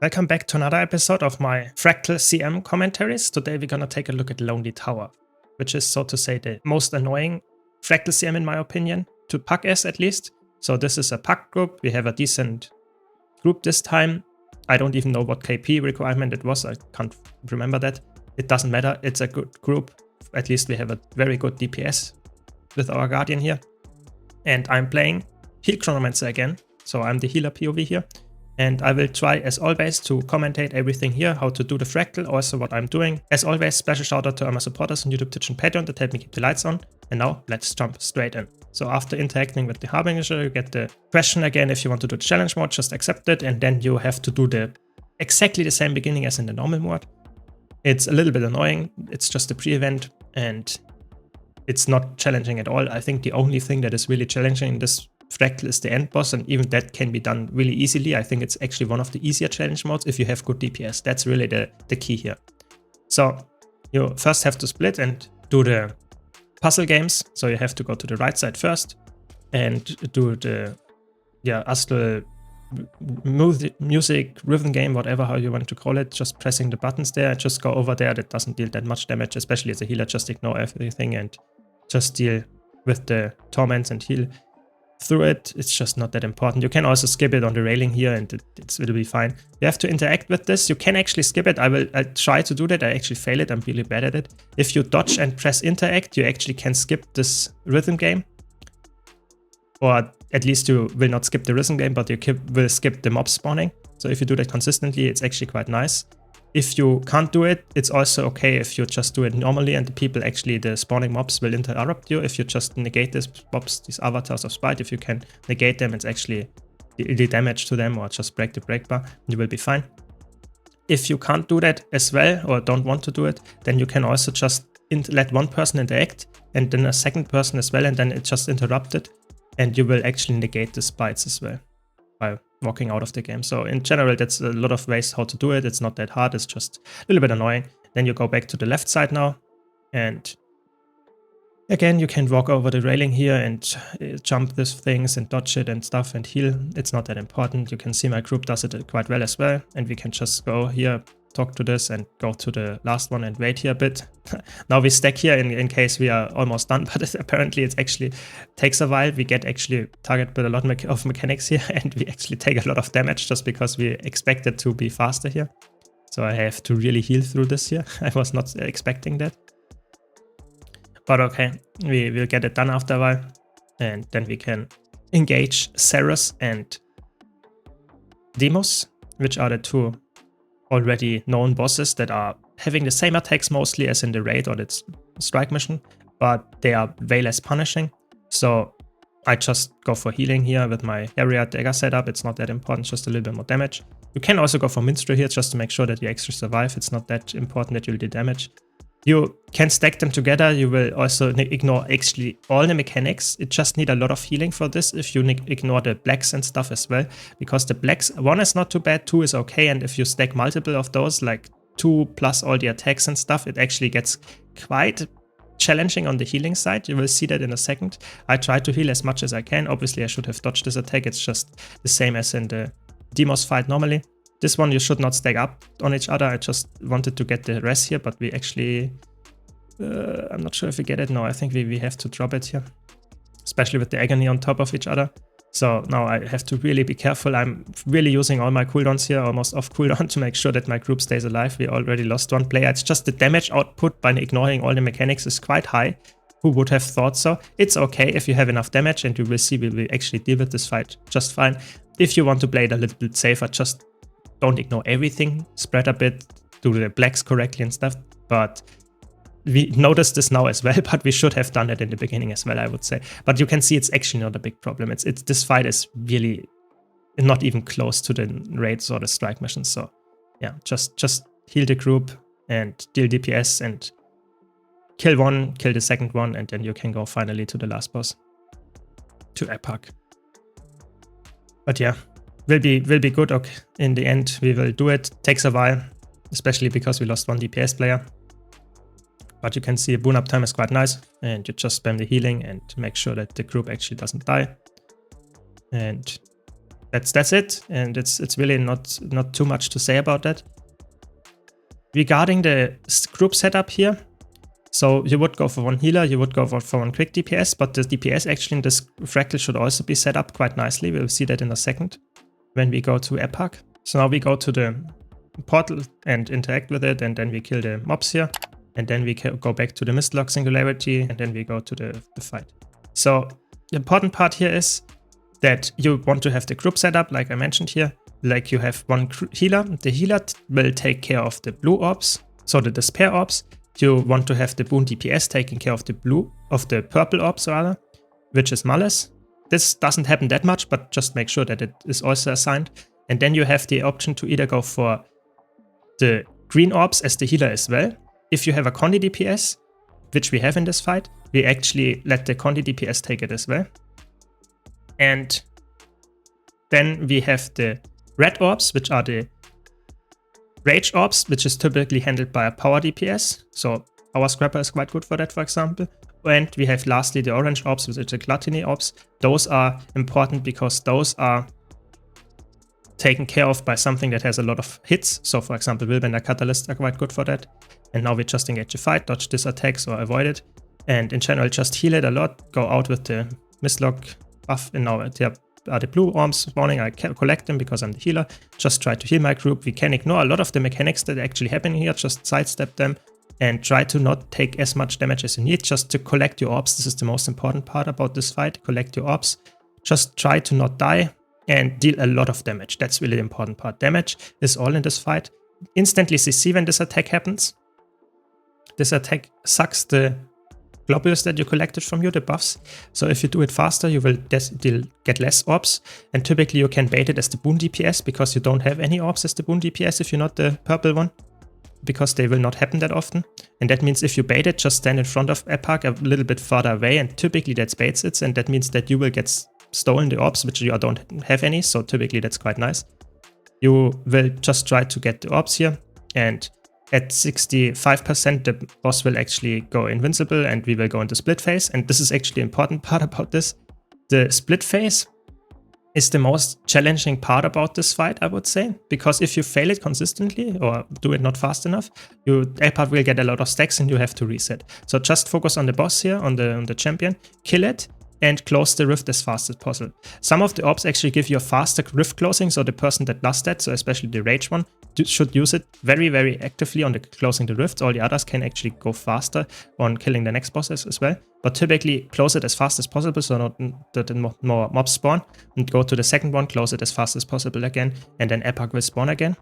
Welcome back to another episode of my Fractal CM commentaries. Today we're gonna take a look at Lonely Tower, which is, so to say, the most annoying Fractal CM in my opinion, to Puck S at least. So this is a Puck group. We have a decent group this time. I don't even know what KP requirement it was. I can't remember that. It doesn't matter. It's a good group. At least we have a very good DPS with our Guardian here. And I'm playing Heal Chronomancer again. So I'm the healer POV here. And I will try, as always, to commentate everything here, how to do the Fractal, also what I'm doing. As always, special shout out to all my supporters on YouTube, Twitch and Patreon that help me keep the lights on. And now, let's jump straight in. So after interacting with the Harbinger, you get the question again. If you want to do the challenge mode, just accept it. And then you have to do exactly the same beginning as in the normal mode. It's a little bit annoying. It's just a pre-event and it's not challenging at all. I think the only thing that is really challenging in this Fractal is the end boss, and even that can be done really easily. I think it's actually one of the easier challenge modes if you have good DPS. That's really the key here. So you first have to split and do the puzzle games. So you have to go to the right side first and do the Astral music rhythm game, whatever how you want to call it. Just pressing the buttons there. Just go over there. That doesn't deal that much damage, especially as a healer. Just ignore everything and just deal with the torments and heal through it. It's just not that important. You can also skip it on the railing here and it'll be fine. You have to interact with this. You can actually skip it. I'll try to do that. I actually fail it. I'm really bad at it. If you dodge and press interact, you actually can skip this rhythm game. Or at least you will not skip the rhythm game, but you will skip the mob spawning. So if you do that consistently, it's actually quite nice. If you can't do it, it's also okay if you just do it normally and the spawning mobs will interrupt you. If you just negate these mobs, these avatars of Spite, if you can negate them, it's actually the damage to them, or just break the break bar, you will be fine. If you can't do that as well, or don't want to do it, then you can also just let one person interact and then a second person as well, and then it just interrupted, and you will actually negate the Spites as well by walking out of the game. So in general, that's a lot of ways how to do it. It's not that hard. It's just a little bit annoying. Then you go back to the left side now. And again, you can walk over the railing here and jump these things and dodge it and stuff and heal. It's not that important. You can see my group does it quite well as well. And we can just go here, talk to this and go to the last one and wait here a bit. Now we stack here in case we are almost done, but apparently it actually takes a while. We get actually targeted with a lot of mechanics here and we actually take a lot of damage just because we expect it to be faster here. So I have to really heal through this here. I was not expecting that. But okay, we will get it done after a while. And then we can engage Cerus and Deimos, which are the two already known bosses that are having the same attacks mostly as in the raid or its strike mission, but they are way less punishing. So I just go for healing here with my area dagger setup. It's not that important, just a little bit more damage. You can also go for Minstrel here just to make sure that you actually survive. It's not that important that you'll do damage. You can stack them together. You will also ignore actually all the mechanics. It just need a lot of healing for this if you ignore the blacks and stuff as well. Because the blacks, 1 is not too bad, 2 is okay. And if you stack multiple of those, like 2 plus all the attacks and stuff, it actually gets quite challenging on the healing side. You will see that in a second. I try to heal as much as I can. Obviously, I should have dodged this attack. It's just the same as in the Deimos fight normally. This one you should not stack up on each other. I just wanted to get the res here, but we actually... I'm not sure if we get it. No, I think we have to drop it here. Especially with the Agony on top of each other. So now I have to really be careful. I'm really using all my cooldowns here, almost off cooldown, to make sure that my group stays alive. We already lost one player. It's just the damage output by ignoring all the mechanics is quite high. Who would have thought so? It's okay if you have enough damage, and you will see we will actually deal with this fight just fine. If you want to play it a little bit safer, just don't ignore everything, spread a bit, do the blacks correctly and stuff. But we noticed this now as well, but we should have done it in the beginning as well, I would say. But you can see it's actually not a big problem. This fight is really not even close to the raids or the strike missions. So yeah, just heal the group and deal DPS and kill one, kill the second one, and then you can go finally to the last boss, to Epoch. But yeah. Will be good. Okay, in the end, we will do it. Takes a while, especially because we lost one DPS player. But you can see boon up time is quite nice, and you just spam the healing and make sure that the group actually doesn't die. And that's it, and it's really not too much to say about that. Regarding the group setup here, so you would go for one healer, you would go for one quick DPS, but the DPS actually in this fractal should also be set up quite nicely. We'll see that in a second when we go to Epoch. So now we go to the portal and interact with it, and then we kill the mobs here, and then we go back to the Mistlock Singularity, and then we go to the fight. So the important part here is that you want to have the group setup, like I mentioned here. Like you have one healer. The healer will take care of the blue orbs, so the despair orbs. You want to have the boon DPS taking care of the purple orbs rather, which is Malice. This doesn't happen that much, but just make sure that it is also assigned. And then you have the option to either go for the green orbs as the healer as well. If you have a Condi DPS, which we have in this fight, we actually let the Condi DPS take it as well. And then we have the red orbs, which are the rage orbs, which is typically handled by a power DPS. So our Scrapper is quite good for that, for example. And we have lastly the orange orbs, which are the gluttony orbs. Those are important because those are taken care of by something that has a lot of hits. So for example, Willbender Catalyst are quite good for that. And now we just engage the fight, dodge this attacks or avoid it. And in general, just heal it a lot, go out with the Mistlock buff. And now there are the blue orbs spawning. I can collect them because I'm the healer. Just try to heal my group. We can ignore a lot of the mechanics that actually happen here, just sidestep them and try to not take as much damage as you need, just to collect your orbs. This is the most important part about this fight. Collect your orbs. Just try to not die and deal a lot of damage. That's really the important part. Damage is all in this fight. Instantly CC when this attack happens. This attack sucks the globules that you collected from you, the buffs. So if you do it faster, you will get less orbs. And typically you can bait it as the boon DPS because you don't have any orbs as the boon DPS if you're not the purple one, because they will not happen that often. And that means if you bait it, just stand in front of Epoch a little bit further away, and typically that's baits it, and that means that you will get stolen the orbs, which you don't have any, so typically that's quite nice. You will just try to get the orbs here, and at 65% the boss will actually go invincible and we will go into split phase. And this is actually the important part about this. The split phase is the most challenging part about this fight, I would say, because if you fail it consistently or do it not fast enough, Epoch will get a lot of stacks and you have to reset. So just focus on the boss here, on the champion, kill it, and close the rift as fast as possible. Some of the orbs actually give you a faster rift closing, so the person that does that, so especially the rage one, should use it very, very actively on the closing the rifts. All the others can actually go faster on killing the next bosses as well. But typically close it as fast as possible so that more mobs spawn, and go to the second one, close it as fast as possible again, and then Epoch will spawn again.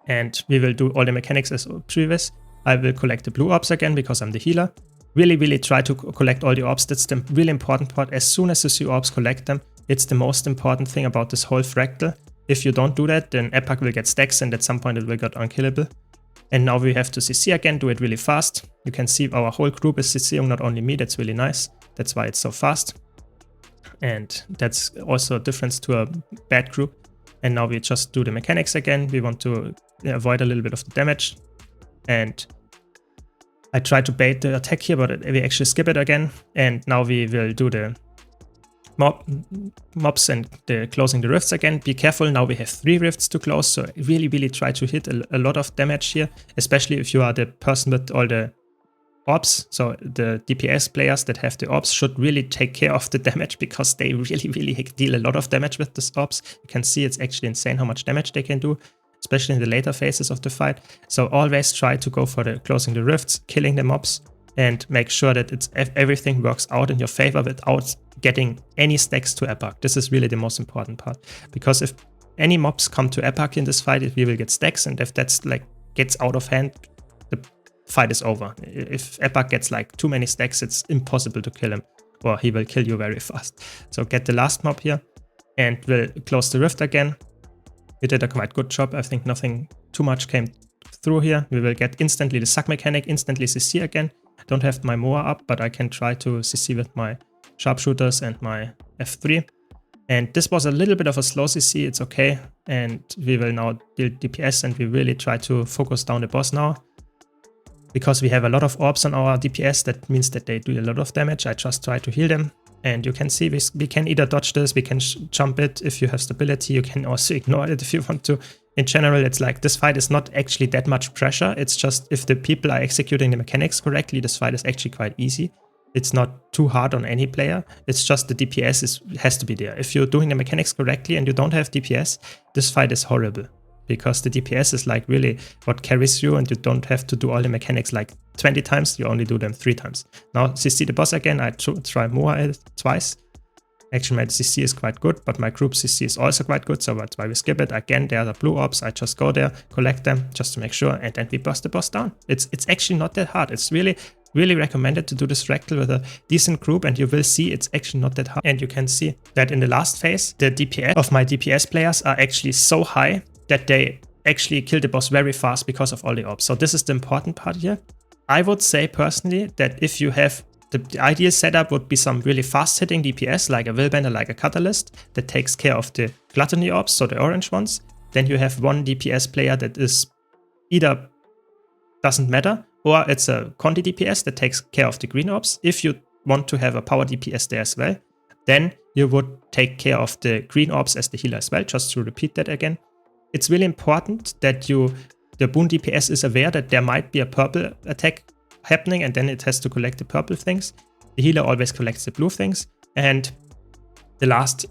And we will do all the mechanics as previous. I will collect the blue orbs again because I'm the healer. Really try to collect all the orbs. That's the really important part. As soon as you see orbs, collect them. It's the most important thing about this whole fractal. If you don't do that, then Epoch will get stacks and at some point it will get unkillable. And now we have to CC again, do it really fast. You can see our whole group is CCing, not only me. That's really nice. That's why it's so fast. And that's also a difference to a bad group. And now we just do the mechanics again. We want to avoid a little bit of the damage. And I try to bait the attack here, but we actually skip it again. And now we will do the mobs and the closing the rifts again. Be careful, now we have 3 rifts to close, so really try to hit a lot of damage here, especially if you are the person with all the orbs. So the DPS players that have the orbs should really take care of the damage, because they really deal a lot of damage with the orbs. You can see it's actually insane how much damage they can do, especially in the later phases of the fight. So always try to go for the closing the rifts, killing the mobs, and make sure that everything works out in your favor without getting any stacks to Epoch. This is really the most important part, because if any mobs come to Epoch in this fight, we will get stacks, and if that's like gets out of hand, the fight is over. If Epoch gets like too many stacks, it's impossible to kill him, or he will kill you very fast. So get the last mob here, and we'll close the rift again. We did a quite good job. I think nothing too much came through here. We will get instantly the suck mechanic, instantly CC again. I don't have my Moa up, but I can try to CC with my sharpshooters and my F3. And this was a little bit of a slow CC, it's okay. And we will now deal DPS, and we really try to focus down the boss now. Because we have a lot of orbs on our DPS, that means that they do a lot of damage. I just try to heal them. And you can see we can either dodge this, we can jump it if you have stability, you can also ignore it if you want to. In general, it's like this fight is not actually that much pressure. It's just if the people are executing the mechanics correctly, this fight is actually quite easy. It's not too hard on any player. It's just the DPS has to be there. If you're doing the mechanics correctly and you don't have DPS, this fight is horrible. Because the DPS is like really what carries you, and you don't have to do all the mechanics like 20 times, you only do them 3 times. Now CC the boss again, I try more twice. Actually my CC is quite good, but my group CC is also quite good, so that's why we skip it. Again, there are the blue orbs, I just go there, collect them just to make sure, and then we bust the boss down. It's actually not that hard. It's really recommended to do this Fractal with a decent group, and you will see it's actually not that hard. And you can see that in the last phase, the DPS of my DPS players are actually so high that they actually kill the boss very fast because of all the orbs. So this is the important part here. I would say personally that if you have the ideal setup would be some really fast hitting DPS like a Willbender, like a Catalyst that takes care of the Gluttony orbs, so the orange ones. Then you have one DPS player that is either doesn't matter, or it's a Conti DPS that takes care of the green orbs. If you want to have a power DPS there as well, then you would take care of the green orbs as the healer as well, just to repeat that again. It's really important that the Boon DPS is aware that there might be a purple attack happening, and then it has to collect the purple things. The healer always collects the blue things, and the last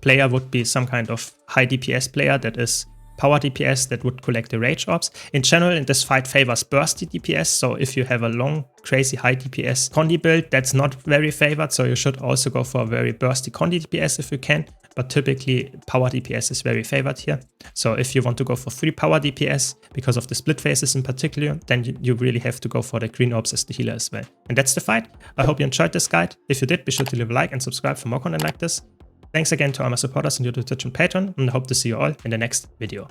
player would be some kind of high DPS player that is power DPS that would collect the rage orbs. In general, in this fight favors bursty DPS, so if you have a long, crazy high DPS Condi build, that's not very favored, so you should also go for a very bursty Condi DPS if you can, but typically power DPS is very favored here. So if you want to go for 3 power DPS, because of the split phases in particular, then you really have to go for the green orbs as the healer as well. And that's the fight. I hope you enjoyed this guide. If you did, be sure to leave a like and subscribe for more content like this. Thanks again to all my supporters on YouTube, Twitch and Patreon, and I hope to see you all in the next video.